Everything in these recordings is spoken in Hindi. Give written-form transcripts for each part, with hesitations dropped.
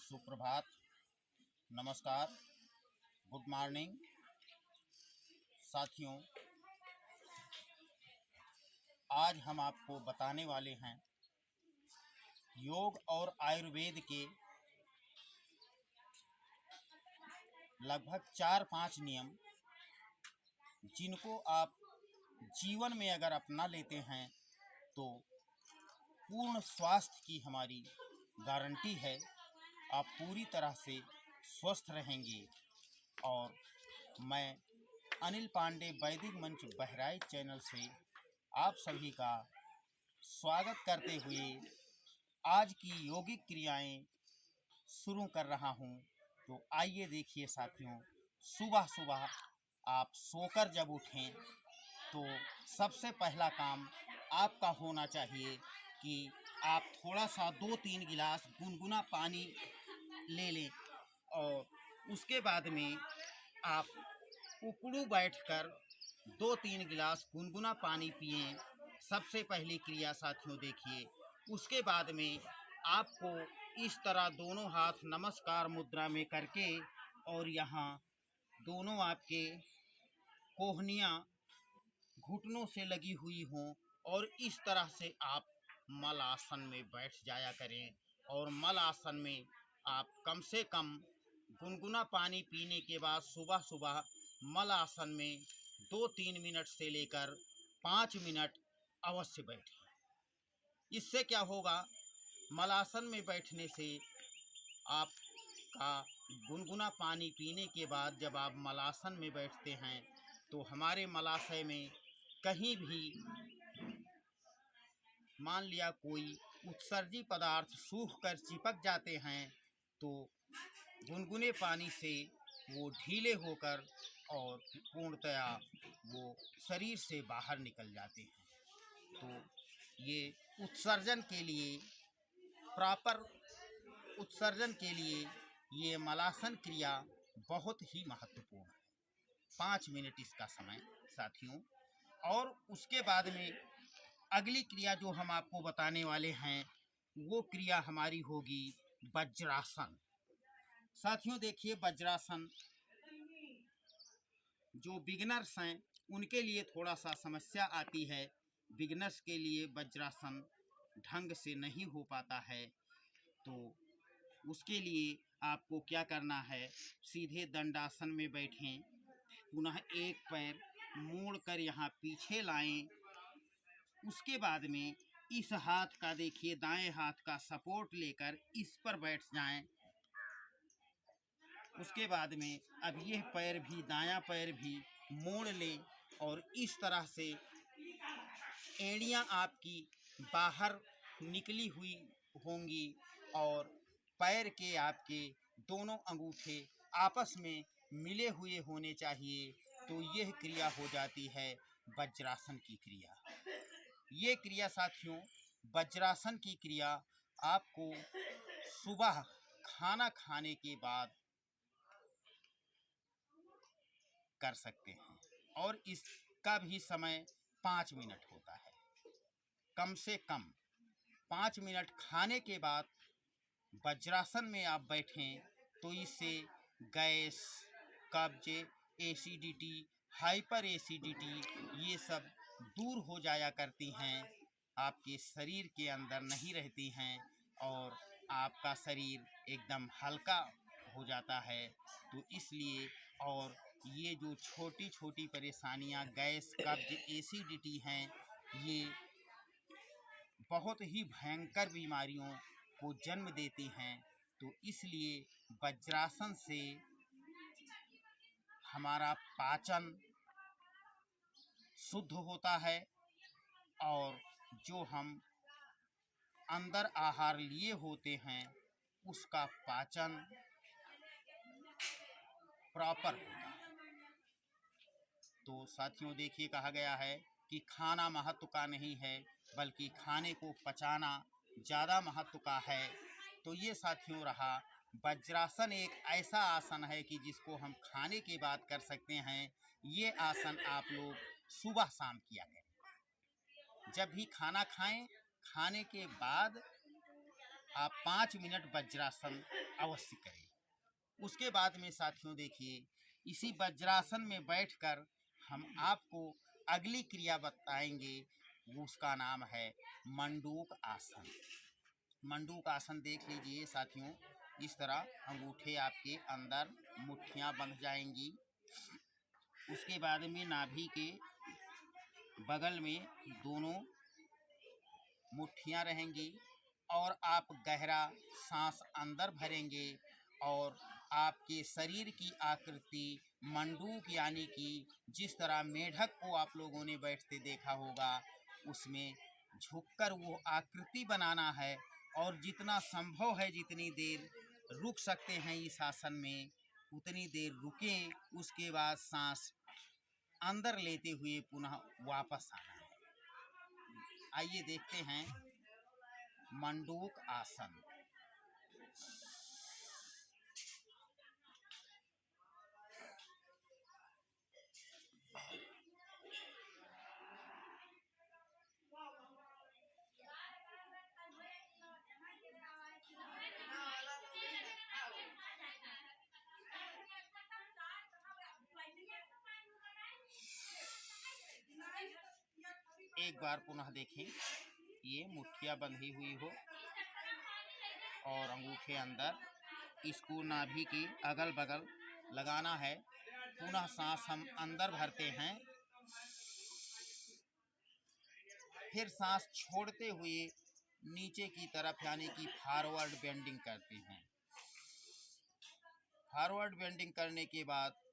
सुप्रभात, नमस्कार, गुड मॉर्निंग साथियों। आज हम आपको बताने वाले हैं योग और आयुर्वेद के लगभग 4-5 नियम, जिनको आप जीवन में अगर अपना लेते हैं तो पूर्ण स्वास्थ्य की हमारी गारंटी है। आप पूरी तरह से स्वस्थ रहेंगे। और मैं अनिल पांडे वैदिक मंच बहराइच चैनल से आप सभी का स्वागत करते हुए आज की यौगिक क्रियाएं शुरू कर रहा हूं। तो आइए देखिए साथियों, सुबह सुबह आप सोकर जब उठें तो सबसे पहला काम आपका होना चाहिए कि आप थोड़ा सा 2-3 गिलास गुनगुना पानी ले लें और उसके बाद में आप उकड़ू बैठकर 2-3 गिलास गुनगुना पानी पिएं। सबसे पहली क्रिया साथियों देखिए। उसके बाद में आपको इस तरह दोनों हाथ नमस्कार मुद्रा में करके और यहाँ दोनों आपके कोहनियाँ घुटनों से लगी हुई हों और इस तरह से आप मल आसन में बैठ जाया करें। और मल आसन में आप कम से कम गुनगुना पानी पीने के बाद सुबह सुबह मल आसन में 2-3 मिनट से लेकर 5 मिनट अवश्य बैठें। इससे क्या होगा, मलासन में बैठने से आपका गुनगुना पानी पीने के बाद जब आप मलासन में बैठते हैं तो हमारे मलाशय में कहीं भी मान लिया कोई उत्सर्जी पदार्थ सूख कर चिपक जाते हैं तो गुनगुने पानी से वो ढीले होकर और पूर्णतया वो शरीर से बाहर निकल जाते हैं। तो ये उत्सर्जन के लिए, प्रॉपर उत्सर्जन के लिए ये मलासन क्रिया बहुत ही महत्वपूर्ण है। 5 मिनट इसका समय साथियों। और उसके बाद में अगली क्रिया जो हम आपको बताने वाले हैं वो क्रिया हमारी होगी वज्रासन। साथियों देखिए, वज्रासन जो बिगिनर्स हैं उनके लिए थोड़ा सा समस्या आती है। बिगिनर्स के लिए वज्रासन ढंग से नहीं हो पाता है, तो उसके लिए आपको क्या करना है, सीधे दंडासन में बैठें, पुनः एक पैर मोड़कर यहाँ पीछे लाएं। उसके बाद में इस हाथ का देखिए, दाएं हाथ का सपोर्ट लेकर इस पर बैठ जाएं। उसके बाद में अब यह पैर भी, दायां पैर भी मोड़ लें और इस तरह से एड़ियां आपकी बाहर निकली हुई होंगी और पैर के आपके दोनों अंगूठे आपस में मिले हुए होने चाहिए। तो यह क्रिया हो जाती है वज्रासन की क्रिया। ये क्रिया साथियों, वज्रासन की क्रिया आपको सुबह खाना खाने के बाद कर सकते हैं और इसका भी समय 5 मिनट होता है। कम से कम 5 मिनट खाने के बाद वज्रासन में आप बैठें तो इससे गैस, कब्ज, एसिडिटी, हाइपर एसिडिटी ये सब दूर हो जाया करती हैं, आपके शरीर के अंदर नहीं रहती हैं और आपका शरीर एकदम हल्का हो जाता है। तो इसलिए, और ये जो छोटी छोटी परेशानियां गैस, कब्ज, एसिडिटी हैं, ये बहुत ही भयंकर बीमारियों को जन्म देती हैं। तो इसलिए वज्रासन से हमारा पाचन शुद्ध होता है और जो हम अंदर आहार लिए होते हैं उसका पाचन प्रॉपर होता है। तो साथियों देखिए, कहा गया है कि खाना महत्व का नहीं है बल्कि खाने को पचाना ज़्यादा महत्व का है। तो ये साथियों रहा वज्रासन। एक ऐसा आसन है कि जिसको हम खाने के बाद कर सकते हैं। ये आसन आप लोग सुबह शाम किया करें। जब भी खाना खाएं, खाने के बाद आप 5 मिनट वज्रासन अवश्य करें। उसके बाद में साथियों देखिए, इसी वज्रासन में बैठकर हम आपको अगली क्रिया बताएंगे, उसका नाम है मंडूक आसन। मंडूक आसन देख लीजिए साथियों, इस तरह अंगूठे आपके अंदर मुट्ठियां बंध जाएंगी। उसके बाद में नाभि के बगल में दोनों मुट्ठियां रहेंगी और आप गहरा सांस अंदर भरेंगे और आपके शरीर की आकृति मंडूक यानी कि जिस तरह मेढक को आप लोगों ने बैठते देखा होगा, उसमें झुककर वो आकृति बनाना है और जितना संभव है जितनी देर रुक सकते हैं इस आसन में उतनी देर रुकें। उसके बाद सांस अंदर लेते हुए पुनः वापस आना है। आइए देखते हैं मंडूक आसन। एक बार पुनः देखें, ये मुट्ठियां बंधी हुई हो और अंगूठे अंदर, इसको नाभि के अगल बगल लगाना है। पुनः सांस हम अंदर भरते हैं, फिर सांस छोड़ते हुए नीचे की तरफ यानी कि फॉरवर्ड बेंडिंग करते हैं। फॉरवर्ड बेंडिंग करने के बाद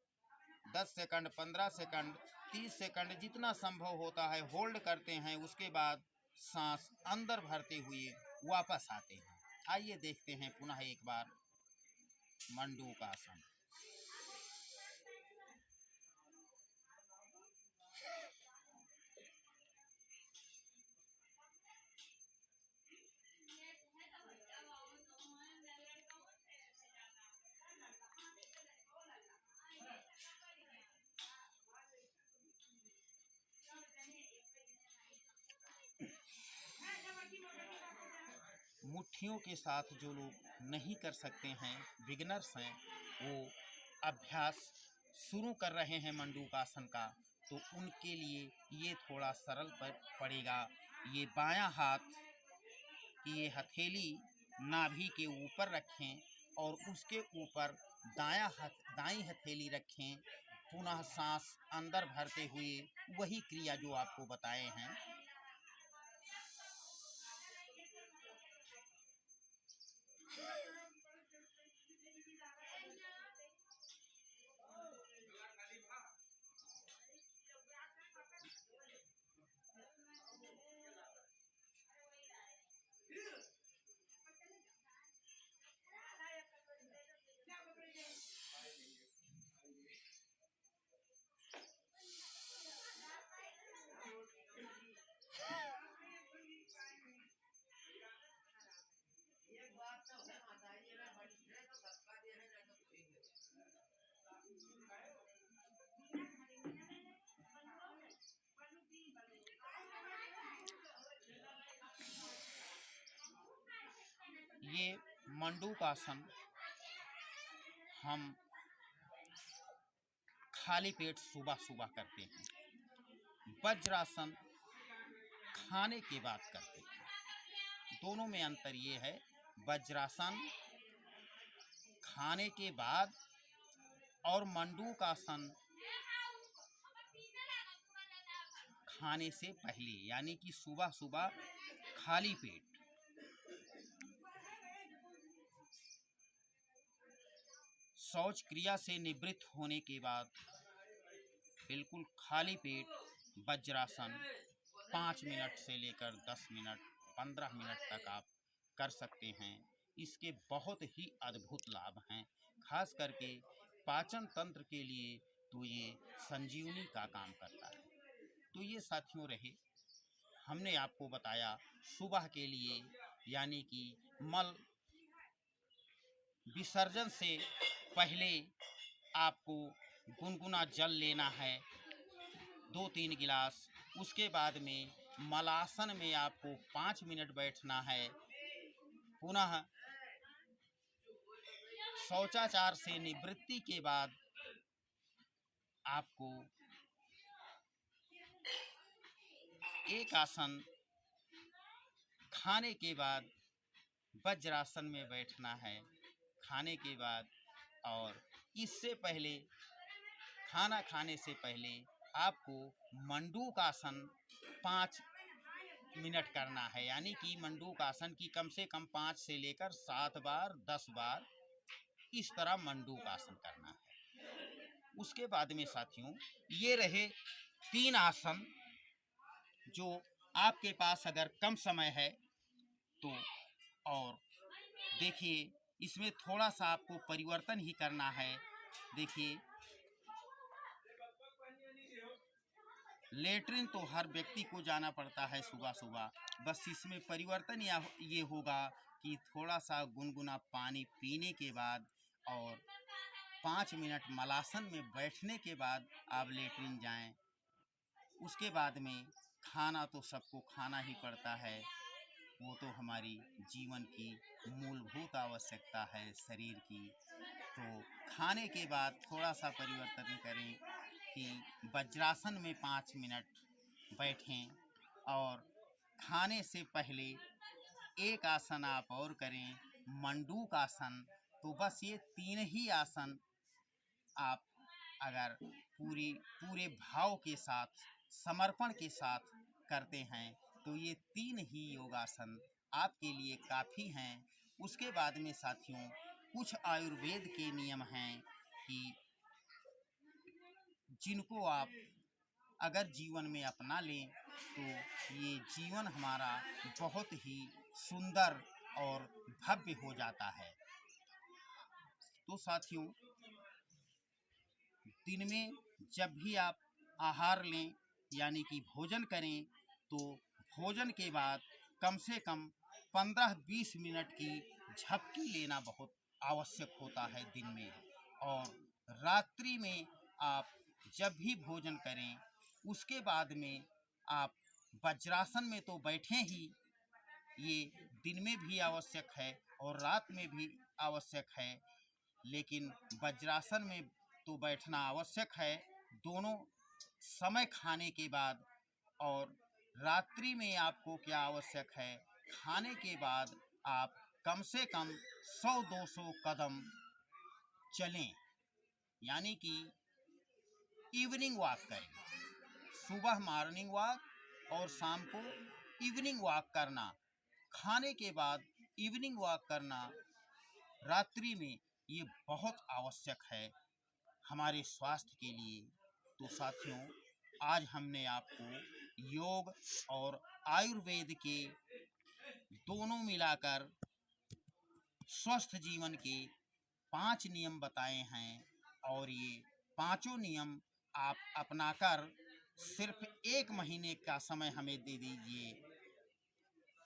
10 सेकंड, 15 सेकंड, 30 सेकंड जितना संभव होता है होल्ड करते हैं। उसके बाद सांस अंदर भरते हुए वापस आते हैं। आइए देखते हैं पुनः एक बार मंडूक आसन। मुट्ठियों के साथ जो लोग नहीं कर सकते हैं, बिगिनर्स हैं, वो अभ्यास शुरू कर रहे हैं मंडूक आसन का, तो उनके लिए ये थोड़ा सरल पड़ेगा। ये बायां हाथ की ये हथेली नाभि के ऊपर रखें और उसके ऊपर दाईं हथेली रखें। पुनः सांस अंदर भरते हुए वही क्रिया जो आपको बताए हैं। ये मंडूक आसन हम खाली पेट सुबह सुबह करते हैं। वज्रासन खाने के बाद करते हैं। दोनों में अंतर ये है, वज्रासन खाने के बाद और मंडूक आसन खाने से पहले, यानी कि सुबह सुबह खाली पेट। शौच क्रिया से निवृत्त होने के बाद बिल्कुल खाली पेट वज्रासन 5 मिनट से लेकर 10 मिनट, 15 मिनट तक आप कर सकते हैं। इसके बहुत ही अद्भुत लाभ हैं, खास करके पाचन तंत्र के लिए तो ये संजीवनी का काम करता है। तो ये साथियों रहे, हमने आपको बताया सुबह के लिए, यानी कि मल विसर्जन से पहले आपको गुनगुना जल लेना है 2-3 गिलास। उसके बाद में मलासन में आपको 5 मिनट बैठना है। पुनः शौचाचार से निवृत्ति के बाद आपको एक आसन खाने के बाद वज्रासन में बैठना है। खाने के बाद और इससे पहले खाना खाने से पहले आपको मंडूक आसन 5 मिनट करना है, यानी कि मंडूक आसन की कम से कम 5 से लेकर 7 बार 10 बार इस तरह मंडूक आसन करना है। उसके बाद में साथियों, ये रहे 3 आसन जो आपके पास अगर कम समय है तो, और देखिए इसमें थोड़ा सा आपको परिवर्तन ही करना है। देखिए लेटरिन तो हर व्यक्ति को जाना पड़ता है सुबह सुबह, बस इसमें परिवर्तन ये होगा कि थोड़ा सा गुनगुना पानी पीने के बाद और 5 मिनट मलासन में बैठने के बाद आप लेटरिन जाएं। उसके बाद में खाना तो सबको खाना ही पड़ता है, वो तो हमारी जीवन की मूलभूत आवश्यकता है शरीर की। तो खाने के बाद थोड़ा सा परिवर्तन करें कि वज्रासन में 5 मिनट बैठें, और खाने से पहले एक आसन आप और करें, मंडूक आसन। तो बस ये 3 ही आसन आप अगर पूरे भाव के साथ, समर्पण के साथ करते हैं तो ये 3 ही योगासन आपके लिए काफ़ी हैं। उसके बाद में साथियों कुछ आयुर्वेद के नियम हैं कि जिनको आप अगर जीवन में अपना लें तो ये जीवन हमारा बहुत ही सुंदर और भव्य हो जाता है। तो साथियों, दिन में जब भी आप आहार लें यानी कि भोजन करें तो भोजन के बाद कम से कम 15-20 मिनट की झपकी लेना बहुत आवश्यक होता है दिन में। और रात्रि में आप जब भी भोजन करें उसके बाद में आप वज्रासन में तो बैठें ही, ये दिन में भी आवश्यक है और रात में भी आवश्यक है, लेकिन वज्रासन में तो बैठना आवश्यक है दोनों समय खाने के बाद। और रात्रि में आपको क्या आवश्यक है, खाने के बाद आप कम से कम 100-200 कदम चलें, यानी कि इवनिंग वॉक करें। सुबह मॉर्निंग वॉक और शाम को इवनिंग वॉक करना, खाने के बाद इवनिंग वॉक करना रात्रि में, ये बहुत आवश्यक है हमारे स्वास्थ्य के लिए। तो साथियों, आज हमने आपको योग और आयुर्वेद के दोनों मिलाकर स्वस्थ जीवन के 5 नियम बताए हैं, और ये पांचों नियम आप अपनाकर सिर्फ 1 महीने का समय हमें दे दीजिए।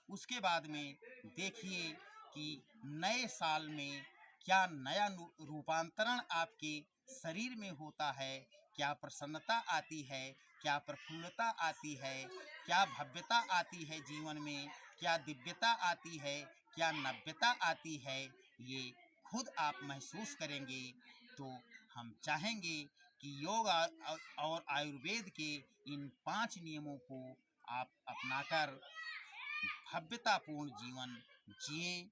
उसके बाद में देखिए कि नए साल में क्या नया रूपांतरण आपके शरीर में होता है, क्या प्रसन्नता आती है, क्या प्रफुल्लता आती है, क्या भव्यता आती है जीवन में, क्या दिव्यता आती है, क्या नव्यता आती है, ये खुद आप महसूस करेंगे। तो हम चाहेंगे कि योग और आयुर्वेद के इन 5 नियमों को आप अपनाकर भव्यतापूर्ण जीवन जिएं।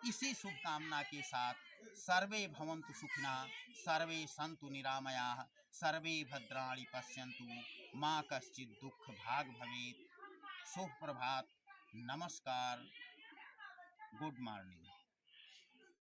इसी शुभकामना के साथ सर्वे भवन्तु सुखिनः, सर्वे सन्तु निरामयाः, सर्वे भद्राणि पश्यन्तु, मा कश्चित् दुःख भाग् भवेत्। शुभ प्रभात, नमस्कार, गुड मॉर्निंग।